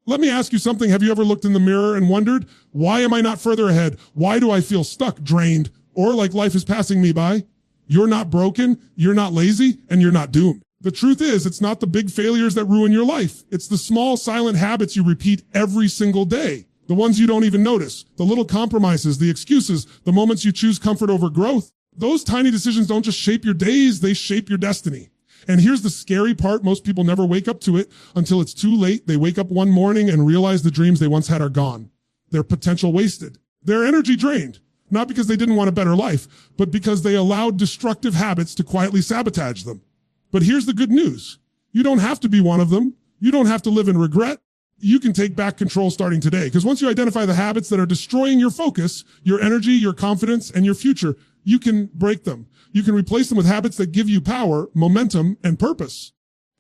Let me ask you something. Have you ever looked in the mirror and wondered, why am I not further ahead? Why do I feel stuck, drained, or like life is passing me by? You're not broken, you're not lazy, and you're not doomed. The truth is, it's not the big failures that ruin your life. It's the small, silent habits you repeat every single day. The ones you don't even notice. The little compromises, the excuses, the moments you choose comfort over growth. Those tiny decisions don't just shape your days, they shape your destiny. And here's the scary part. Most people never wake up to it until it's too late. They wake up one morning and realize the dreams they once had are gone. Their potential wasted. Their energy drained. Not because they didn't want a better life, but because they allowed destructive habits to quietly sabotage them. But here's the good news. You don't have to be one of them. You don't have to live in regret. You can take back control starting today. Because once you identify the habits that are destroying your focus, your energy, your confidence, and your future, you can break them. You can replace them with habits that give you power, momentum, and purpose.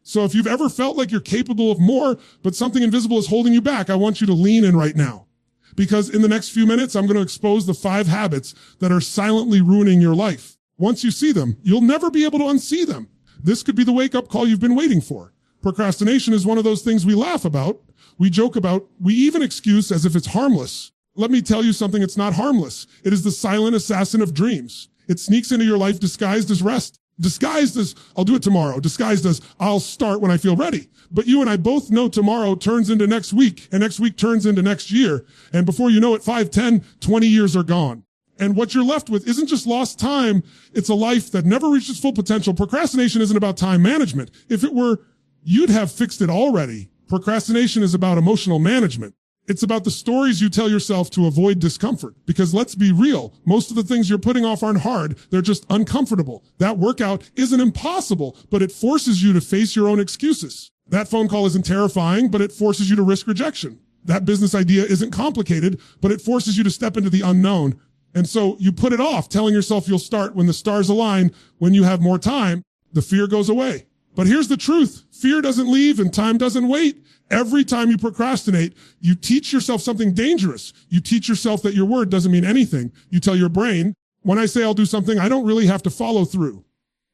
So if you've ever felt like you're capable of more, but something invisible is holding you back, I want you to lean in right now. Because in the next few minutes, I'm going to expose the 5 habits that are silently ruining your life. Once you see them, you'll never be able to unsee them. This could be the wake-up call you've been waiting for. Procrastination is one of those things we laugh about, we joke about, we even excuse as if it's harmless. Let me tell you something, it's not harmless. It is the silent assassin of dreams. It sneaks into your life disguised as rest, disguised as, I'll do it tomorrow, disguised as, I'll start when I feel ready. But you and I both know tomorrow turns into next week, and next week turns into next year. And before you know it, 5, 10, 20 years are gone. And what you're left with isn't just lost time, it's a life that never reached its full potential. Procrastination isn't about time management. If it were, you'd have fixed it already. Procrastination is about emotional management. It's about the stories you tell yourself to avoid discomfort. Because let's be real, most of the things you're putting off aren't hard, they're just uncomfortable. That workout isn't impossible, but it forces you to face your own excuses. That phone call isn't terrifying, but it forces you to risk rejection. That business idea isn't complicated, but it forces you to step into the unknown. And so you put it off, telling yourself you'll start when the stars align, when you have more time, the fear goes away. But here's the truth. Fear doesn't leave and time doesn't wait. Every time you procrastinate, you teach yourself something dangerous. You teach yourself that your word doesn't mean anything. You tell your brain, when I say I'll do something, I don't really have to follow through.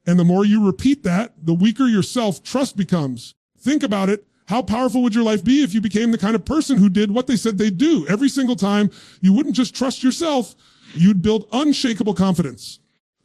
And the more you repeat that, the weaker your self-trust becomes. Think about it. How powerful would your life be if you became the kind of person who did what they said they'd do? Every single time, you wouldn't just trust yourself, you'd build unshakable confidence.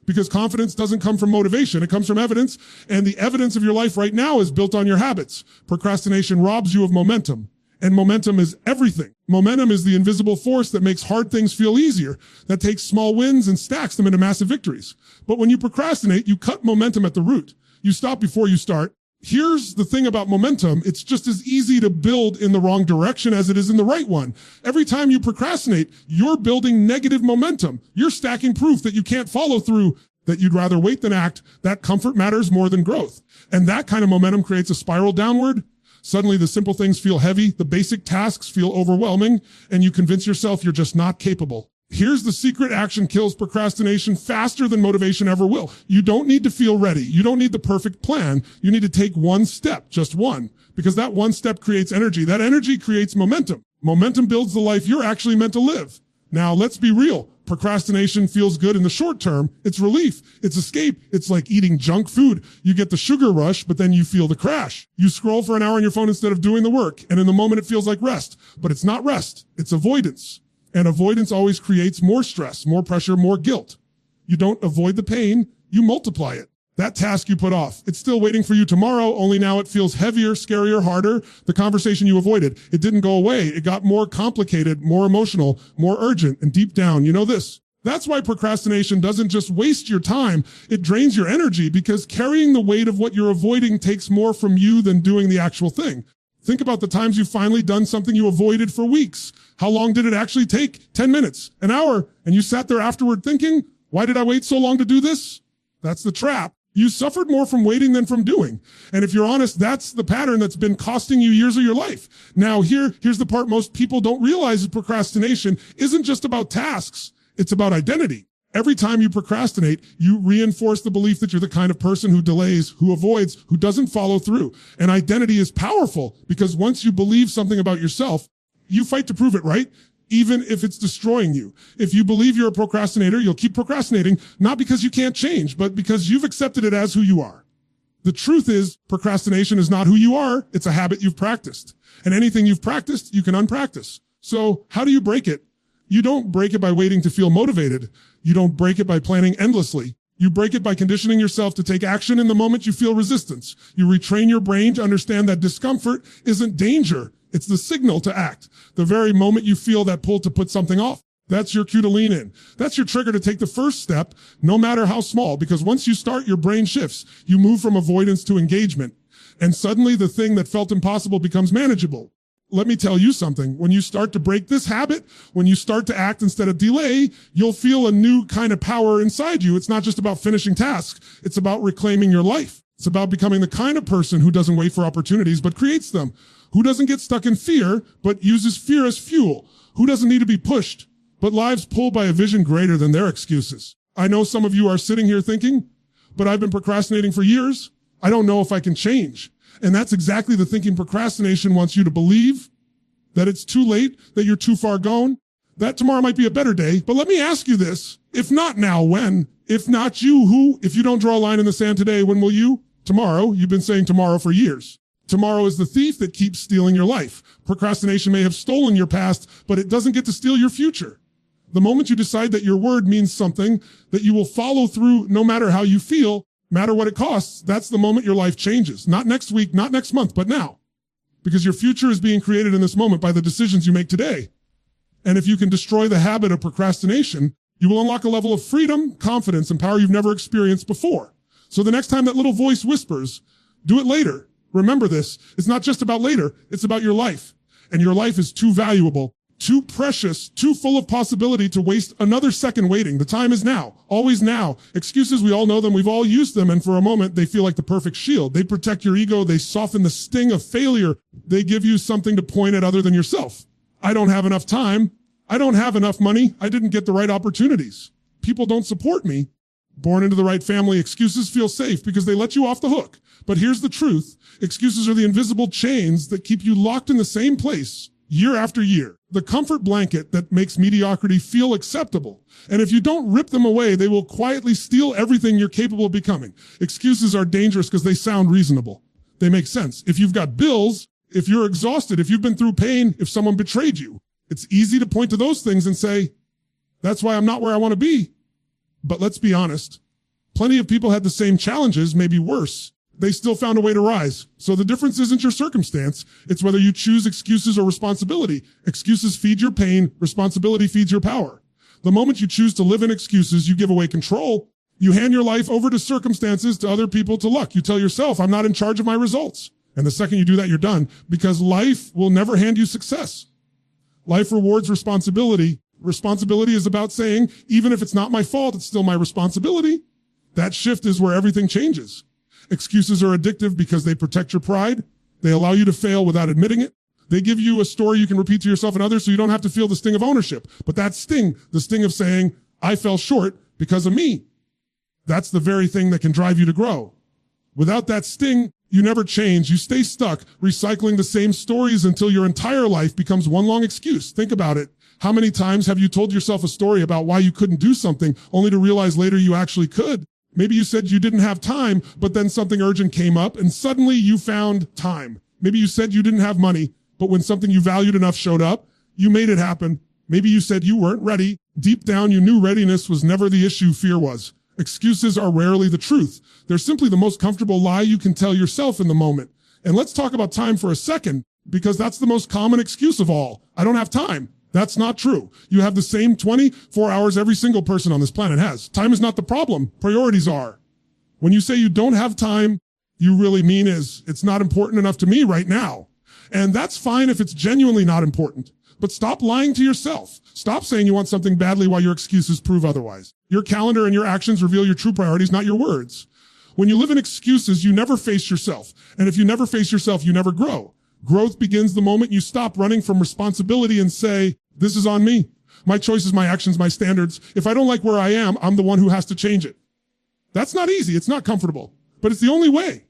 Because confidence doesn't come from motivation, it comes from evidence, and the evidence of your life right now is built on your habits. Procrastination robs you of momentum, and momentum is everything. Momentum is the invisible force that makes hard things feel easier, that takes small wins and stacks them into massive victories. But when you procrastinate, you cut momentum at the root. You stop before you start. Here's the thing about momentum. It's just as easy to build in the wrong direction as it is in the right one. Every time you procrastinate, you're building negative momentum. You're stacking proof that you can't follow through, that you'd rather wait than act, that comfort matters more than growth. And that kind of momentum creates a spiral downward. Suddenly the simple things feel heavy, the basic tasks feel overwhelming, and you convince yourself you're just not capable. Here's the secret: action kills procrastination faster than motivation ever will. You don't need to feel ready. You don't need the perfect plan. You need to take one step, just one, because that one step creates energy. That energy creates momentum. Momentum builds the life you're actually meant to live. Now, let's be real. Procrastination feels good in the short term. It's relief. It's escape. It's like eating junk food. You get the sugar rush, but then you feel the crash. You scroll for an hour on your phone instead of doing the work, and in the moment it feels like rest. But it's not rest. It's avoidance. And avoidance always creates more stress, more pressure, more guilt. You don't avoid the pain, you multiply it. That task you put off, it's still waiting for you tomorrow, only now it feels heavier, scarier, harder. The conversation you avoided, it didn't go away. It got more complicated, more emotional, more urgent, and deep down, you know this. That's why procrastination doesn't just waste your time, it drains your energy, because carrying the weight of what you're avoiding takes more from you than doing the actual thing. Think about the times you've finally done something you avoided for weeks. How long did it actually take? 10 minutes, an hour, and you sat there afterward thinking, why did I wait so long to do this? That's the trap. You suffered more from waiting than from doing. And if you're honest, that's the pattern that's been costing you years of your life. Now, here's the part most people don't realize is procrastination isn't just about tasks. It's about identity. Every time you procrastinate, you reinforce the belief that you're the kind of person who delays, who avoids, who doesn't follow through. And identity is powerful because once you believe something about yourself, you fight to prove it, right? Even if it's destroying you. If you believe you're a procrastinator, you'll keep procrastinating, not because you can't change, but because you've accepted it as who you are. The truth is, procrastination is not who you are. It's a habit you've practiced. And anything you've practiced, you can unpractice. So how do you break it? You don't break it by waiting to feel motivated. You don't break it by planning endlessly. You break it by conditioning yourself to take action in the moment you feel resistance. You retrain your brain to understand that discomfort isn't danger. It's the signal to act. The very moment you feel that pull to put something off, that's your cue to lean in. That's your trigger to take the first step, no matter how small, because once you start, your brain shifts. You move from avoidance to engagement. And suddenly the thing that felt impossible becomes manageable. Let me tell you something. When you start to break this habit, when you start to act instead of delay, you'll feel a new kind of power inside you. It's not just about finishing tasks. It's about reclaiming your life. It's about becoming the kind of person who doesn't wait for opportunities, but creates them. Who doesn't get stuck in fear, but uses fear as fuel. Who doesn't need to be pushed, but lives pulled by a vision greater than their excuses. I know some of you are sitting here thinking, but I've been procrastinating for years. I don't know if I can change. And that's exactly the thinking procrastination wants you to believe, that it's too late, that you're too far gone, that tomorrow might be a better day. But let me ask you this. If not now, when? If not you, who? If you don't draw a line in the sand today, when will you? Tomorrow. You've been saying tomorrow for years. Tomorrow is the thief that keeps stealing your life. Procrastination may have stolen your past, but it doesn't get to steal your future. The moment you decide that your word means something, that you will follow through no matter how you feel, matter what it costs, that's the moment your life changes. Not next week, not next month, but now. Because your future is being created in this moment by the decisions you make today. And if you can destroy the habit of procrastination, you will unlock a level of freedom, confidence, and power you've never experienced before. So the next time that little voice whispers, do it later. Remember this, it's not just about later, it's about your life. And your life is too valuable, too precious, too full of possibility to waste another second waiting. The time is now, always now. Excuses, we all know them, we've all used them, and for a moment, they feel like the perfect shield. They protect your ego, they soften the sting of failure. They give you something to point at other than yourself. I don't have enough time. I don't have enough money. I didn't get the right opportunities. People don't support me. Born into the right family, excuses feel safe because they let you off the hook. But here's the truth. Excuses are the invisible chains that keep you locked in the same place year after year. The comfort blanket that makes mediocrity feel acceptable. And if you don't rip them away, they will quietly steal everything you're capable of becoming. Excuses are dangerous because they sound reasonable. They make sense. If you've got bills, if you're exhausted, if you've been through pain, if someone betrayed you, it's easy to point to those things and say, that's why I'm not where I want to be. But let's be honest. Plenty of people had the same challenges, maybe worse. They still found a way to rise. So the difference isn't your circumstance. It's whether you choose excuses or responsibility. Excuses feed your pain. Responsibility feeds your power. The moment you choose to live in excuses, you give away control. You hand your life over to circumstances, to other people, to luck. You tell yourself, I'm not in charge of my results. And the second you do that, you're done, because life will never hand you success. Life rewards responsibility. Responsibility is about saying, even if it's not my fault, it's still my responsibility. That shift is where everything changes. Excuses are addictive because they protect your pride. They allow you to fail without admitting it. They give you a story you can repeat to yourself and others so you don't have to feel the sting of ownership. But that sting, the sting of saying, I fell short because of me, that's the very thing that can drive you to grow. Without that sting, you never change. You stay stuck, recycling the same stories until your entire life becomes one long excuse. Think about it. How many times have you told yourself a story about why you couldn't do something only to realize later you actually could? Maybe you said you didn't have time, but then something urgent came up and suddenly you found time. Maybe you said you didn't have money, but when something you valued enough showed up, you made it happen. Maybe you said you weren't ready. Deep down, you knew readiness was never the issue, fear was. Excuses are rarely the truth. They're simply the most comfortable lie you can tell yourself in the moment. And let's talk about time for a second, because that's the most common excuse of all. I don't have time. That's not true. You have the same 24 hours every single person on this planet has. Time is not the problem. Priorities are. When you say you don't have time, you really mean is, it's not important enough to me right now. And that's fine if it's genuinely not important. But stop lying to yourself. Stop saying you want something badly while your excuses prove otherwise. Your calendar and your actions reveal your true priorities, not your words. When you live in excuses, you never face yourself. And if you never face yourself, you never grow. Growth begins the moment you stop running from responsibility and say, this is on me. My choices, my actions, my standards. If I don't like where I am, I'm the one who has to change it. That's not easy. It's not comfortable, but it's the only way.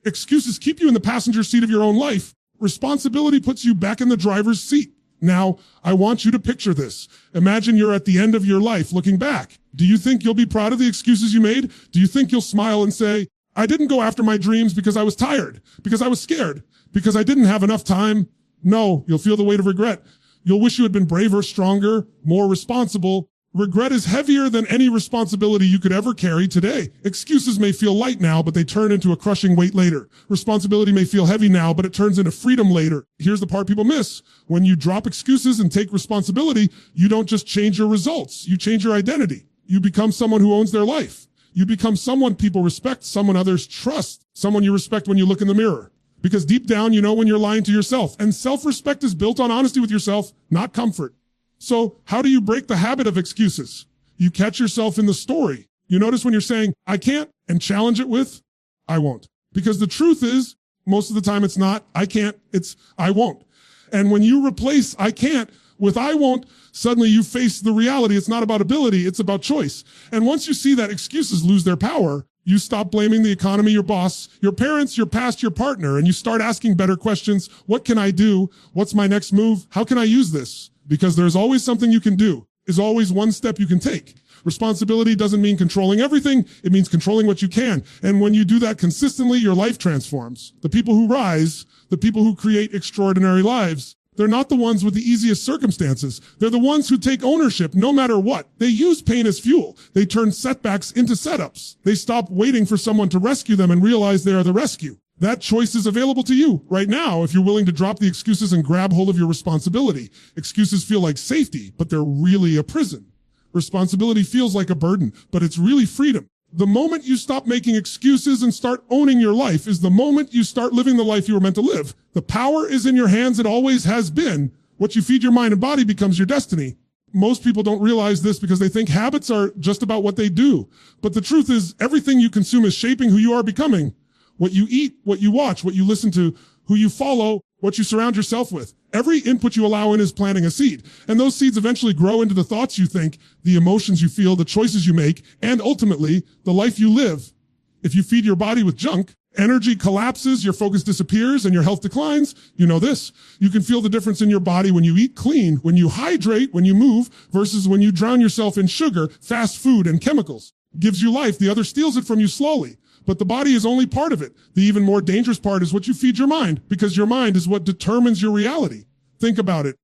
Excuses keep you in the passenger seat of your own life. Responsibility puts you back in the driver's seat. Now, I want you to picture this. Imagine you're at the end of your life looking back. Do you think you'll be proud of the excuses you made? Do you think you'll smile and say, I didn't go after my dreams because I was tired, because I was scared, because I didn't have enough time. No, you'll feel the weight of regret. You'll wish you had been braver, stronger, more responsible. Regret is heavier than any responsibility you could ever carry today. Excuses may feel light now, but they turn into a crushing weight later. Responsibility may feel heavy now, but it turns into freedom later. Here's the part people miss. When you drop excuses and take responsibility, you don't just change your results. You change your identity. You become someone who owns their life. You become someone people respect, someone others trust, someone you respect when you look in the mirror. Because deep down, you know when you're lying to yourself. And self-respect is built on honesty with yourself, not comfort. So how do you break the habit of excuses? You catch yourself in the story. You notice when you're saying, I can't, and challenge it with, I won't. Because the truth is, most of the time it's not, I can't, it's, I won't. And when you replace I can't with I won't, suddenly you face the reality. It's not about ability, it's about choice. And once you see that excuses lose their power, you stop blaming the economy, your boss, your parents, your past, your partner, and you start asking better questions. What can I do? What's my next move? How can I use this? Because there's always something you can do. There's always one step you can take. Responsibility doesn't mean controlling everything. It means controlling what you can. And when you do that consistently, your life transforms. The people who rise, the people who create extraordinary lives, they're not the ones with the easiest circumstances. They're the ones who take ownership no matter what. They use pain as fuel. They turn setbacks into setups. They stop waiting for someone to rescue them and realize they are the rescue. That choice is available to you right now if you're willing to drop the excuses and grab hold of your responsibility. Excuses feel like safety, but they're really a prison. Responsibility feels like a burden, but it's really freedom. The moment you stop making excuses and start owning your life is the moment you start living the life you were meant to live. The power is in your hands. It always has been. What you feed your mind and body becomes your destiny. Most people don't realize this because they think habits are just about what they do. But the truth is everything you consume is shaping who you are becoming. What you eat, what you watch, what you listen to, who you follow, what you surround yourself with. Every input you allow in is planting a seed. And those seeds eventually grow into the thoughts you think, the emotions you feel, the choices you make, and ultimately, the life you live. If you feed your body with junk, energy collapses, your focus disappears, and your health declines. You know this. You can feel the difference in your body when you eat clean, when you hydrate, when you move, versus when you drown yourself in sugar, fast food, and chemicals. Gives you life. The other steals it from you slowly. But the body is only part of it. The even more dangerous part is what you feed your mind, because your mind is what determines your reality. Think about it.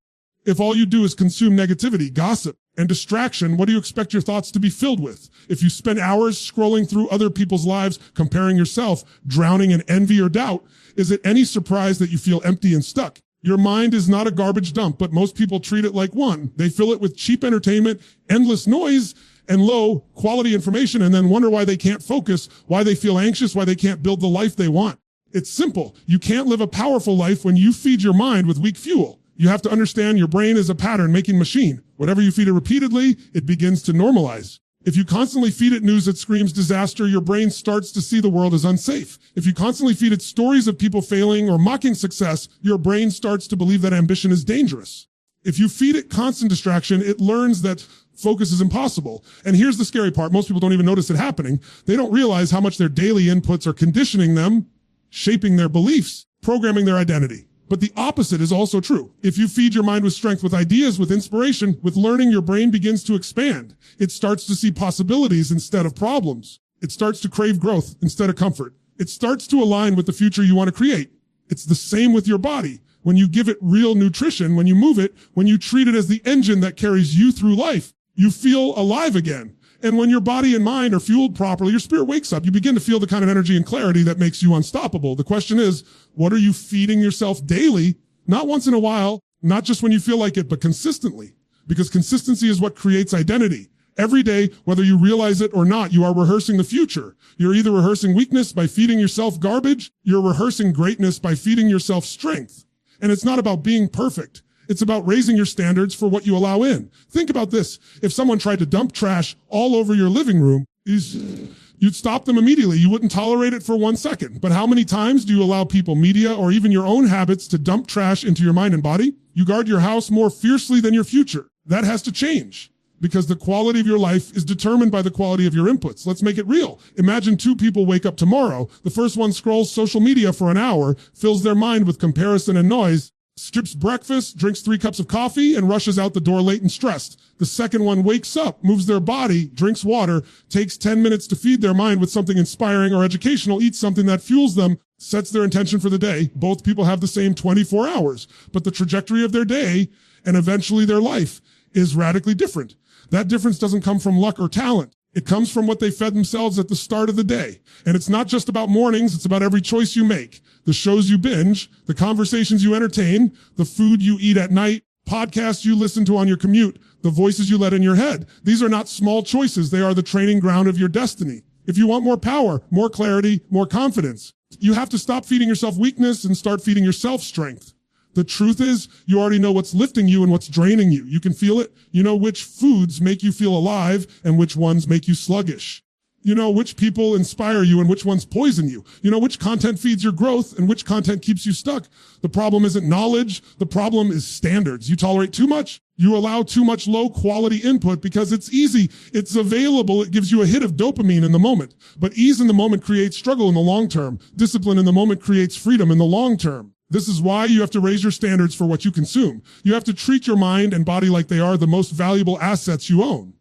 If all you do is consume negativity, gossip, and distraction, what do you expect your thoughts to be filled with? If you spend hours scrolling through other people's lives, comparing yourself, drowning in envy or doubt, is it any surprise that you feel empty and stuck? Your mind is not a garbage dump, but most people treat it like one. They fill it with cheap entertainment, endless noise, and low quality information, and then wonder why they can't focus, why they feel anxious, why they can't build the life they want. It's simple. You can't live a powerful life when you feed your mind with weak fuel. You have to understand your brain is a pattern-making machine. Whatever you feed it repeatedly, it begins to normalize. If you constantly feed it news that screams disaster, your brain starts to see the world as unsafe. If you constantly feed it stories of people failing or mocking success, your brain starts to believe that ambition is dangerous. If you feed it constant distraction, it learns that focus is impossible. And here's the scary part. Most people don't even notice it happening. They don't realize how much their daily inputs are conditioning them, shaping their beliefs, programming their identity. But the opposite is also true. If you feed your mind with strength, with ideas, with inspiration, with learning, your brain begins to expand. It starts to see possibilities instead of problems. It starts to crave growth instead of comfort. It starts to align with the future you want to create. It's the same with your body. When you give it real nutrition, when you move it, when you treat it as the engine that carries you through life, you feel alive again. And when your body and mind are fueled properly, your spirit wakes up. You begin to feel the kind of energy and clarity that makes you unstoppable. The question is, what are you feeding yourself daily? Not once in a while, not just when you feel like it, but consistently. Because consistency is what creates identity. Every day, whether you realize it or not, you are rehearsing the future. You're either rehearsing weakness by feeding yourself garbage. You're rehearsing greatness by feeding yourself strength. And it's not about being perfect. It's about raising your standards for what you allow in. Think about this. If someone tried to dump trash all over your living room, you'd stop them immediately. You wouldn't tolerate it for 1 second. But how many times do you allow people, media, or even your own habits to dump trash into your mind and body? You guard your house more fiercely than your future. That has to change. Because the quality of your life is determined by the quality of your inputs. Let's make it real. Imagine two people wake up tomorrow. The first one scrolls social media for an hour, fills their mind with comparison and noise. skips breakfast, drinks 3 cups of coffee, and rushes out the door late and stressed. The second one wakes up, moves their body, drinks water, takes 10 minutes to feed their mind with something inspiring or educational, eats something that fuels them, sets their intention for the day. Both people have the same 24 hours, but the trajectory of their day and eventually their life is radically different. That difference doesn't come from luck or talent. It comes from what they fed themselves at the start of the day. And it's not just about mornings, it's about every choice you make. The shows you binge, the conversations you entertain, the food you eat at night, podcasts you listen to on your commute, the voices you let in your head. These are not small choices. They are the training ground of your destiny. If you want more power, more clarity, more confidence, you have to stop feeding yourself weakness and start feeding yourself strength. The truth is, you already know what's lifting you and what's draining you. You can feel it. You know which foods make you feel alive and which ones make you sluggish. You know which people inspire you and which ones poison you. You know which content feeds your growth and which content keeps you stuck. The problem isn't knowledge. The problem is standards. You tolerate too much. You allow too much low quality input because it's easy. It's available. It gives you a hit of dopamine in the moment. But ease in the moment creates struggle in the long term. Discipline in the moment creates freedom in the long term. This is why you have to raise your standards for what you consume. You have to treat your mind and body like they are the most valuable assets you own.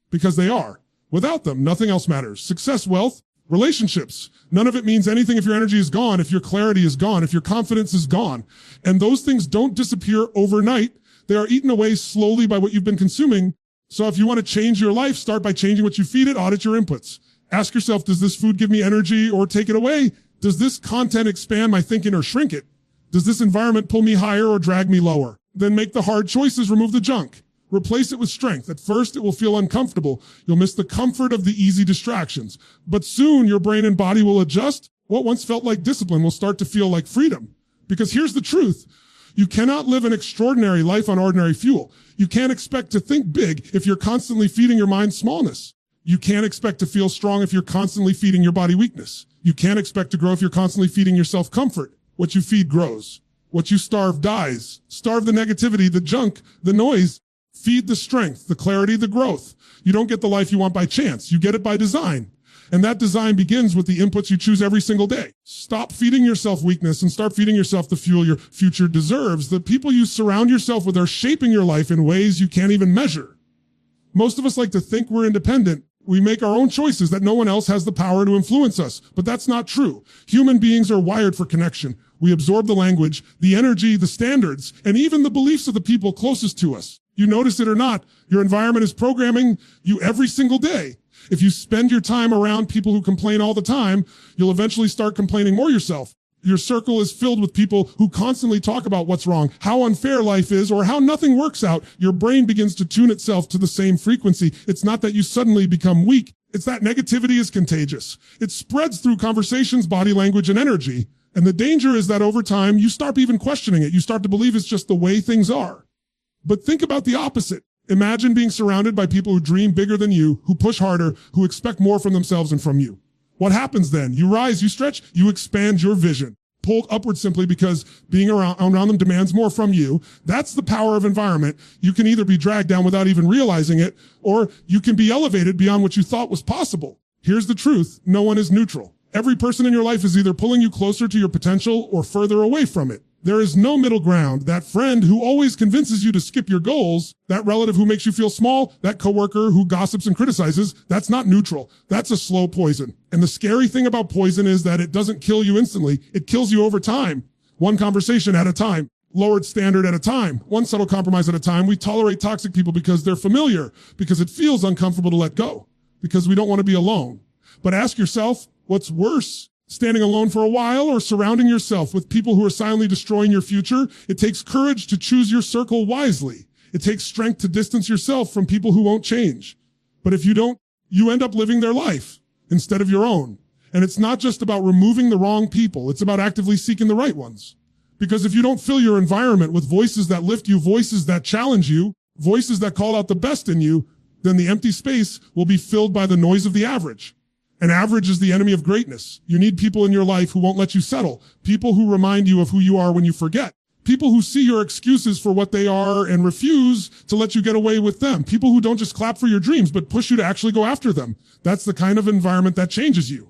Because they are. Without them, nothing else matters. Success, wealth, relationships. None of it means anything if your energy is gone, if your clarity is gone, if your confidence is gone. And those things don't disappear overnight. They are eaten away slowly by what you've been consuming. So if you want to change your life, start by changing what you feed it, audit your inputs. Ask yourself, does this food give me energy or take it away? Does this content expand my thinking or shrink it? Does this environment pull me higher or drag me lower? Then make the hard choices, remove the junk. Replace it with strength. At first, it will feel uncomfortable. You'll miss the comfort of the easy distractions. But soon, your brain and body will adjust. What once felt like discipline will start to feel like freedom. Because here's the truth. You cannot live an extraordinary life on ordinary fuel. You can't expect to think big if you're constantly feeding your mind smallness. You can't expect to feel strong if you're constantly feeding your body weakness. You can't expect to grow if you're constantly feeding yourself comfort. What you feed grows. What you starve dies. Starve the negativity, the junk, the noise. Feed the strength, the clarity, the growth. You don't get the life you want by chance. You get it by design. And that design begins with the inputs you choose every single day. Stop feeding yourself weakness and start feeding yourself the fuel your future deserves. The people you surround yourself with are shaping your life in ways you can't even measure. Most of us like to think we're independent. We make our own choices that no one else has the power to influence us. But that's not true. Human beings are wired for connection. We absorb the language, the energy, the standards, and even the beliefs of the people closest to us. You notice it or not, your environment is programming you every single day. If you spend your time around people who complain all the time, you'll eventually start complaining more yourself. Your circle is filled with people who constantly talk about what's wrong, how unfair life is, or how nothing works out. Your brain begins to tune itself to the same frequency. It's not that you suddenly become weak. It's that negativity is contagious. It spreads through conversations, body language, and energy. And the danger is that over time, you start even questioning it. You start to believe it's just the way things are. But think about the opposite. Imagine being surrounded by people who dream bigger than you, who push harder, who expect more from themselves and from you. What happens then? You rise, you stretch, you expand your vision. Pulled upward simply because being around them demands more from you. That's the power of environment. You can either be dragged down without even realizing it, or you can be elevated beyond what you thought was possible. Here's the truth. No one is neutral. Every person in your life is either pulling you closer to your potential or further away from it. There is no middle ground. That friend who always convinces you to skip your goals, that relative who makes you feel small, that coworker who gossips and criticizes, that's not neutral. That's a slow poison. And the scary thing about poison is that it doesn't kill you instantly. It kills you over time. One conversation at a time. Lowered standard at a time. One subtle compromise at a time. We tolerate toxic people because they're familiar, because it feels uncomfortable to let go, because we don't want to be alone. But ask yourself, what's worse? Standing alone for a while or surrounding yourself with people who are silently destroying your future? It takes courage to choose your circle wisely. It takes strength to distance yourself from people who won't change. But if you don't, you end up living their life instead of your own. And it's not just about removing the wrong people. It's about actively seeking the right ones. Because if you don't fill your environment with voices that lift you, voices that challenge you, voices that call out the best in you, then the empty space will be filled by the noise of the average. And average is the enemy of greatness. You need people in your life who won't let you settle. People who remind you of who you are when you forget. People who see your excuses for what they are and refuse to let you get away with them. People who don't just clap for your dreams, but push you to actually go after them. That's the kind of environment that changes you.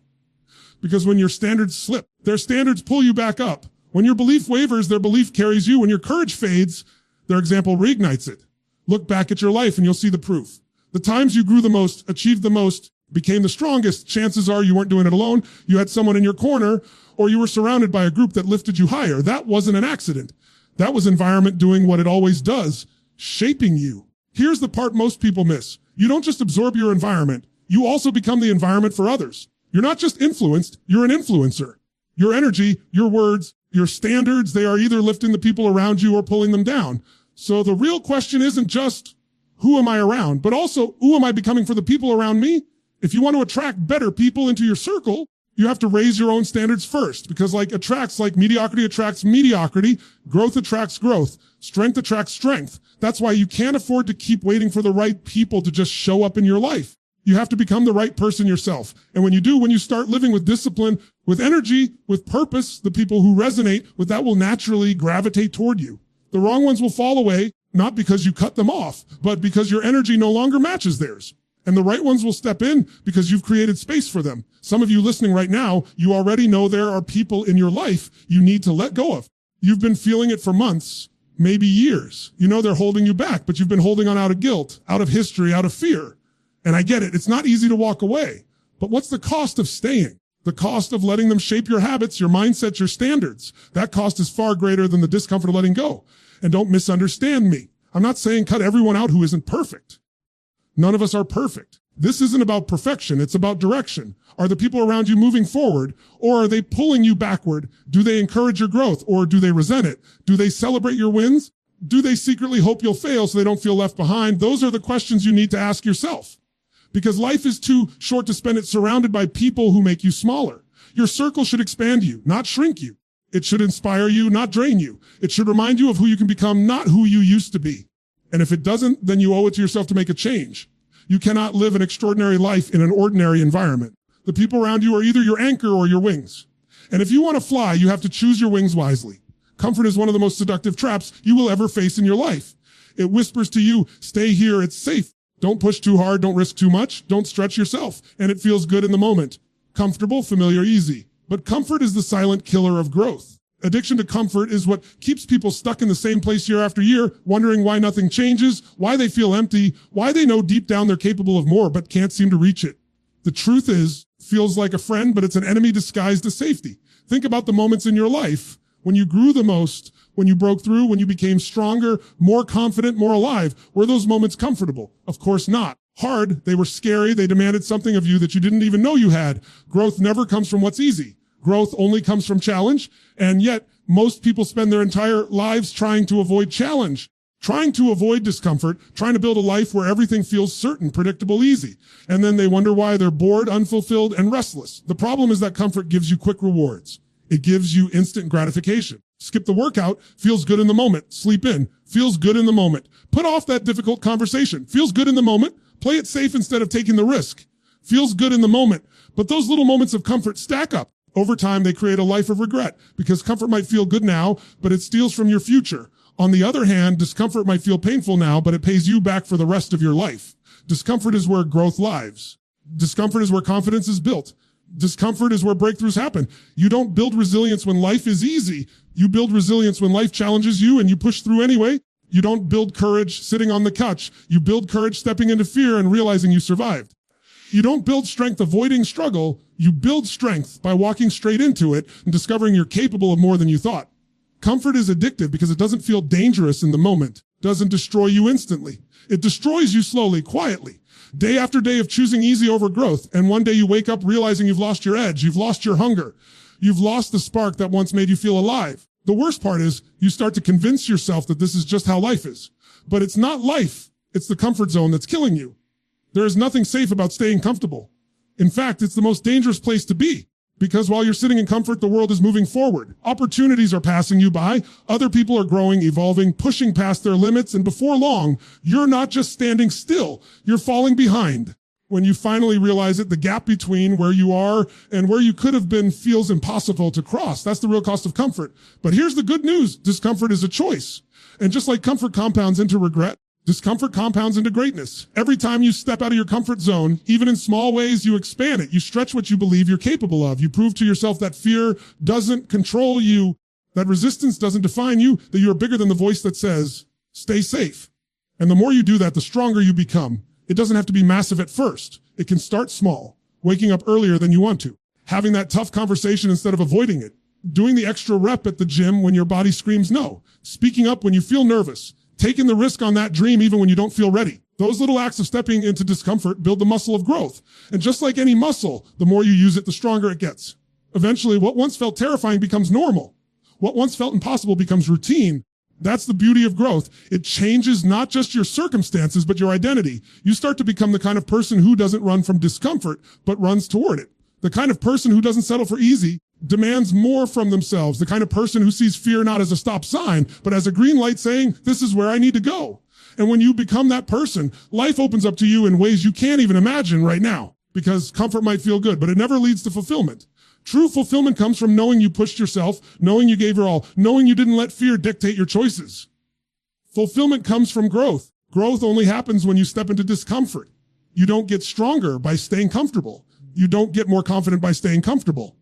Because when your standards slip, their standards pull you back up. When your belief wavers, their belief carries you. When your courage fades, their example reignites it. Look back at your life and you'll see the proof. The times you grew the most, achieved the most, became the strongest, chances are you weren't doing it alone. You had someone in your corner, or you were surrounded by a group that lifted you higher. That wasn't an accident. That was environment doing what it always does, shaping you. Here's the part most people miss. You don't just absorb your environment. You also become the environment for others. You're not just influenced, you're an influencer. Your energy, your words, your standards, they are either lifting the people around you or pulling them down. So the real question isn't just who am I around, but also who am I becoming for the people around me? If you want to attract better people into your circle, you have to raise your own standards first, because like mediocrity attracts mediocrity, growth attracts growth, strength attracts strength. That's why you can't afford to keep waiting for the right people to just show up in your life. You have to become the right person yourself. And when you do, when you start living with discipline, with energy, with purpose, the people who resonate with that will naturally gravitate toward you. The wrong ones will fall away, not because you cut them off, but because your energy no longer matches theirs. And the right ones will step in because you've created space for them. Some of you listening right now, you already know there are people in your life you need to let go of. You've been feeling it for months, maybe years. You know they're holding you back, but you've been holding on out of guilt, out of history, out of fear. And I get it. It's not easy to walk away. But what's the cost of staying? The cost of letting them shape your habits, your mindset, your standards. That cost is far greater than the discomfort of letting go. And don't misunderstand me. I'm not saying cut everyone out who isn't perfect. None of us are perfect. This isn't about perfection. It's about direction. Are the people around you moving forward, or are they pulling you backward? Do they encourage your growth, or do they resent it? Do they celebrate your wins? Do they secretly hope you'll fail so they don't feel left behind? Those are the questions you need to ask yourself. Because life is too short to spend it surrounded by people who make you smaller. Your circle should expand you, not shrink you. It should inspire you, not drain you. It should remind you of who you can become, not who you used to be. And if it doesn't, then you owe it to yourself to make a change. You cannot live an extraordinary life in an ordinary environment. The people around you are either your anchor or your wings. And if you want to fly, you have to choose your wings wisely. Comfort is one of the most seductive traps you will ever face in your life. It whispers to you, stay here, it's safe. Don't push too hard, don't risk too much, don't stretch yourself. And it feels good in the moment. Comfortable, familiar, easy. But comfort is the silent killer of growth. Addiction to comfort is what keeps people stuck in the same place year after year, wondering why nothing changes, why they feel empty, why they know deep down they're capable of more but can't seem to reach it. The truth is, feels like a friend, but it's an enemy disguised as safety. Think about the moments in your life when you grew the most, when you broke through, when you became stronger, more confident, more alive. Were those moments comfortable? Of course not. Hard, they were scary, they demanded something of you that you didn't even know you had. Growth never comes from what's easy. Growth only comes from challenge, and yet most people spend their entire lives trying to avoid challenge, trying to avoid discomfort, trying to build a life where everything feels certain, predictable, easy. And then they wonder why they're bored, unfulfilled, and restless. The problem is that comfort gives you quick rewards. It gives you instant gratification. Skip the workout, feels good in the moment. Sleep in, feels good in the moment. Put off that difficult conversation, feels good in the moment. Play it safe instead of taking the risk. Feels good in the moment. But those little moments of comfort stack up. Over time, they create a life of regret because comfort might feel good now, but it steals from your future. On the other hand, discomfort might feel painful now, but it pays you back for the rest of your life. Discomfort is where growth lives. Discomfort is where confidence is built. Discomfort is where breakthroughs happen. You don't build resilience when life is easy. You build resilience when life challenges you and you push through anyway. You don't build courage sitting on the couch. You build courage stepping into fear and realizing you survived. You don't build strength avoiding struggle. You build strength by walking straight into it and discovering you're capable of more than you thought. Comfort is addictive because it doesn't feel dangerous in the moment. It doesn't destroy you instantly. It destroys you slowly, quietly. Day after day of choosing easy over growth. And one day you wake up realizing you've lost your edge. You've lost your hunger. You've lost the spark that once made you feel alive. The worst part is you start to convince yourself that this is just how life is. But it's not life. It's the comfort zone that's killing you. There is nothing safe about staying comfortable. In fact, it's the most dangerous place to be. Because while you're sitting in comfort, the world is moving forward. Opportunities are passing you by. Other people are growing, evolving, pushing past their limits. And before long, you're not just standing still. You're falling behind. When you finally realize it, the gap between where you are and where you could have been feels impossible to cross. That's the real cost of comfort. But here's the good news. Discomfort is a choice. And just like comfort compounds into regret, discomfort compounds into greatness. Every time you step out of your comfort zone, even in small ways, you expand it. You stretch what you believe you're capable of. You prove to yourself that fear doesn't control you. That resistance doesn't define you, that you are bigger than the voice that says, stay safe. And the more you do that, the stronger you become. It doesn't have to be massive at first. It can start small, waking up earlier than you want to, having that tough conversation instead of avoiding it, doing the extra rep at the gym when your body screams no, speaking up when you feel nervous, taking the risk on that dream even when you don't feel ready. Those little acts of stepping into discomfort build the muscle of growth. And just like any muscle, the more you use it, the stronger it gets. Eventually, what once felt terrifying becomes normal. What once felt impossible becomes routine. That's the beauty of growth. It changes not just your circumstances, but your identity. You start to become the kind of person who doesn't run from discomfort, but runs toward it. The kind of person who doesn't settle for easy, demands more from themselves. The kind of person who sees fear not as a stop sign, but as a green light saying, this is where I need to go. And when you become that person, life opens up to you in ways you can't even imagine right now, because comfort might feel good, but it never leads to fulfillment. True fulfillment comes from knowing you pushed yourself, knowing you gave your all, knowing you didn't let fear dictate your choices. Fulfillment comes from growth. Growth only happens when you step into discomfort. You don't get stronger by staying comfortable. You don't get more confident by staying comfortable.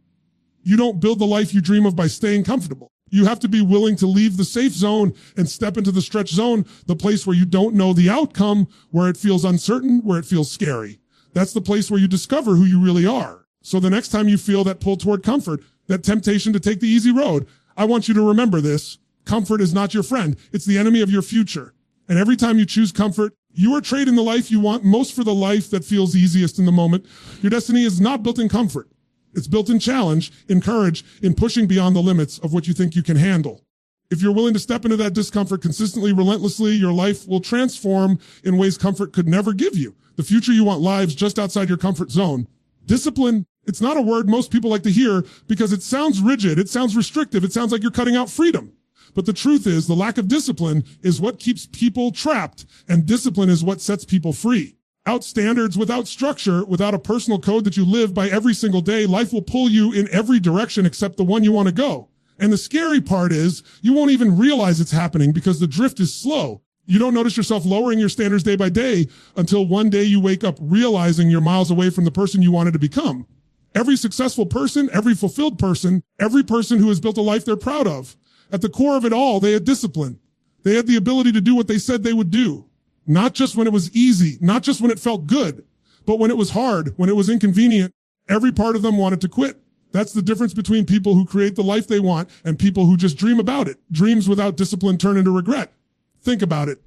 You don't build the life you dream of by staying comfortable. You have to be willing to leave the safe zone and step into the stretch zone, the place where you don't know the outcome, where it feels uncertain, where it feels scary. That's the place where you discover who you really are. So the next time you feel that pull toward comfort, that temptation to take the easy road, I want you to remember this. Comfort is not your friend. It's the enemy of your future. And every time you choose comfort, you are trading the life you want most for the life that feels easiest in the moment. Your destiny is not built in comfort. It's built in challenge, in courage, in pushing beyond the limits of what you think you can handle. If you're willing to step into that discomfort consistently, relentlessly, your life will transform in ways comfort could never give you. The future you want lives just outside your comfort zone. Discipline, it's not a word most people like to hear because it sounds rigid, it sounds restrictive, it sounds like you're cutting out freedom. But the truth is, the lack of discipline is what keeps people trapped, and discipline is what sets people free. Without standards, without structure, without a personal code that you live by every single day, life will pull you in every direction except the one you want to go. And the scary part is, you won't even realize it's happening because the drift is slow. You don't notice yourself lowering your standards day by day until one day you wake up realizing you're miles away from the person you wanted to become. Every successful person, every fulfilled person, every person who has built a life they're proud of, at the core of it all, they had discipline. They had the ability to do what they said they would do. Not just when it was easy, not just when it felt good, but when it was hard, when it was inconvenient, every part of them wanted to quit. That's the difference between people who create the life they want and people who just dream about it. Dreams without discipline turn into regret. Think about it.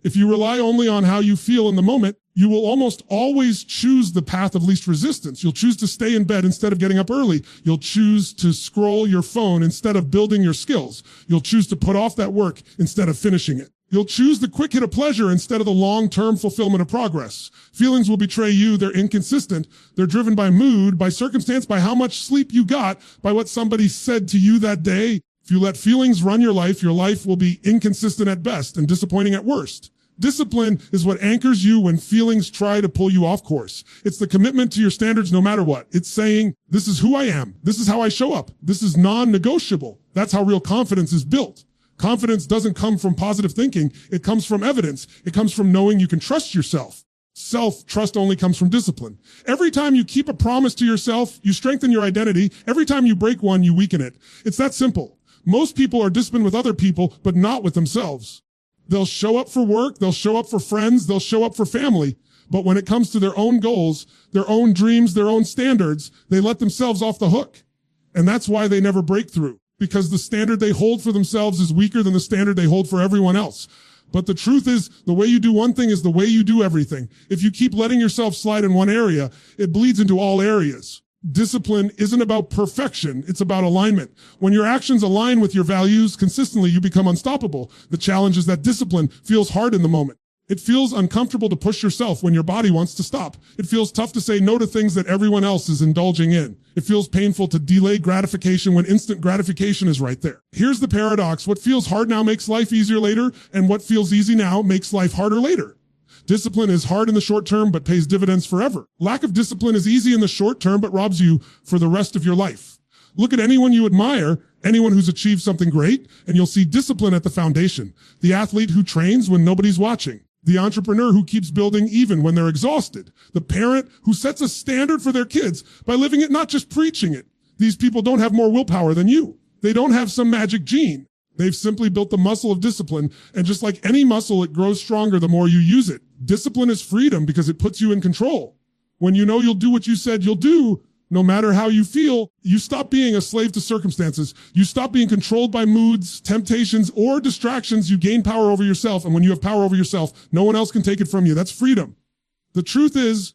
If you rely only on how you feel in the moment, you will almost always choose the path of least resistance. You'll choose to stay in bed instead of getting up early. You'll choose to scroll your phone instead of building your skills. You'll choose to put off that work instead of finishing it. You'll choose the quick hit of pleasure instead of the long-term fulfillment of progress. Feelings will betray you. They're inconsistent. They're driven by mood, by circumstance, by how much sleep you got, by what somebody said to you that day. If you let feelings run your life will be inconsistent at best and disappointing at worst. Discipline is what anchors you when feelings try to pull you off course. It's the commitment to your standards no matter what. It's saying, this is who I am. This is how I show up. This is non-negotiable. That's how real confidence is built. Confidence doesn't come from positive thinking. It comes from evidence. It comes from knowing you can trust yourself. Self-trust only comes from discipline. Every time you keep a promise to yourself, you strengthen your identity. Every time you break one, you weaken it. It's that simple. Most people are disciplined with other people, but not with themselves. They'll show up for work. They'll show up for friends. They'll show up for family. But when it comes to their own goals, their own dreams, their own standards, they let themselves off the hook. And that's why they never break through. Because the standard they hold for themselves is weaker than the standard they hold for everyone else. But the truth is, the way you do one thing is the way you do everything. If you keep letting yourself slide in one area, it bleeds into all areas. Discipline isn't about perfection. It's about alignment. When your actions align with your values consistently, you become unstoppable. The challenge is that discipline feels hard in the moment. It feels uncomfortable to push yourself when your body wants to stop. It feels tough to say no to things that everyone else is indulging in. It feels painful to delay gratification when instant gratification is right there. Here's the paradox. What feels hard now makes life easier later, and what feels easy now makes life harder later. Discipline is hard in the short term, but pays dividends forever. Lack of discipline is easy in the short term, but robs you for the rest of your life. Look at anyone you admire, anyone who's achieved something great, and you'll see discipline at the foundation. The athlete who trains when nobody's watching. The entrepreneur who keeps building even when they're exhausted. The parent who sets a standard for their kids by living it, not just preaching it. These people don't have more willpower than you. They don't have some magic gene. They've simply built the muscle of discipline. And just like any muscle, it grows stronger the more you use it. Discipline is freedom because it puts you in control. When you know you'll do what you said you'll do, no matter how you feel, you stop being a slave to circumstances. You stop being controlled by moods, temptations, or distractions. You gain power over yourself. And when you have power over yourself, no one else can take it from you. That's freedom. The truth is,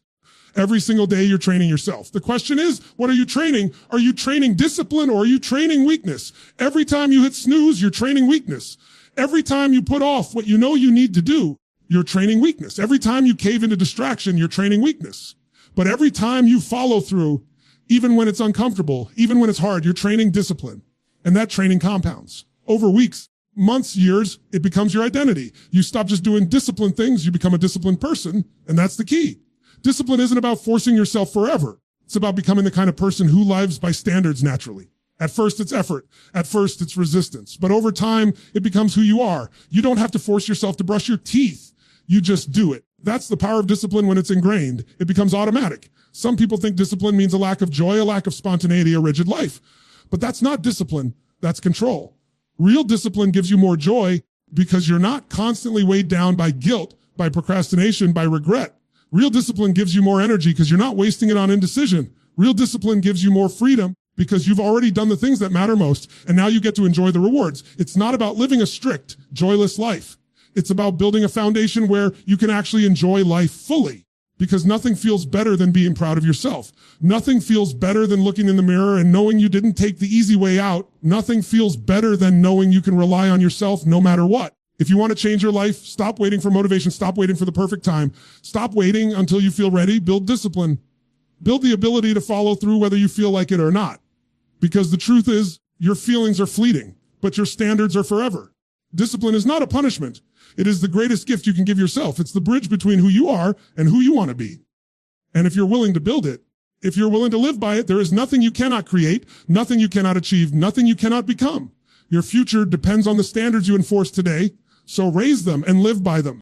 every single day you're training yourself. The question is, what are you training? Are you training discipline or are you training weakness? Every time you hit snooze, you're training weakness. Every time you put off what you know you need to do, you're training weakness. Every time you cave into distraction, you're training weakness. But every time you follow through, even when it's uncomfortable, even when it's hard, you're training discipline. And that training compounds. Over weeks, months, years, it becomes your identity. You stop just doing disciplined things, you become a disciplined person, and that's the key. Discipline isn't about forcing yourself forever. It's about becoming the kind of person who lives by standards naturally. At first, it's effort. At first, it's resistance. But over time, it becomes who you are. You don't have to force yourself to brush your teeth. You just do it. That's the power of discipline when it's ingrained. It becomes automatic. Some people think discipline means a lack of joy, a lack of spontaneity, a rigid life. But that's not discipline. That's control. Real discipline gives you more joy because you're not constantly weighed down by guilt, by procrastination, by regret. Real discipline gives you more energy because you're not wasting it on indecision. Real discipline gives you more freedom because you've already done the things that matter most, and now you get to enjoy the rewards. It's not about living a strict, joyless life. It's about building a foundation where you can actually enjoy life fully, because nothing feels better than being proud of yourself. Nothing feels better than looking in the mirror and knowing you didn't take the easy way out. Nothing feels better than knowing you can rely on yourself no matter what. If you want to change your life, stop waiting for motivation. Stop waiting for the perfect time. Stop waiting until you feel ready. Build discipline. Build the ability to follow through whether you feel like it or not. Because the truth is, your feelings are fleeting, but your standards are forever. Discipline is not a punishment. It is the greatest gift you can give yourself. It's the bridge between who you are and who you want to be. And if you're willing to build it, if you're willing to live by it, there is nothing you cannot create, nothing you cannot achieve, nothing you cannot become. Your future depends on the standards you enforce today. So raise them and live by them.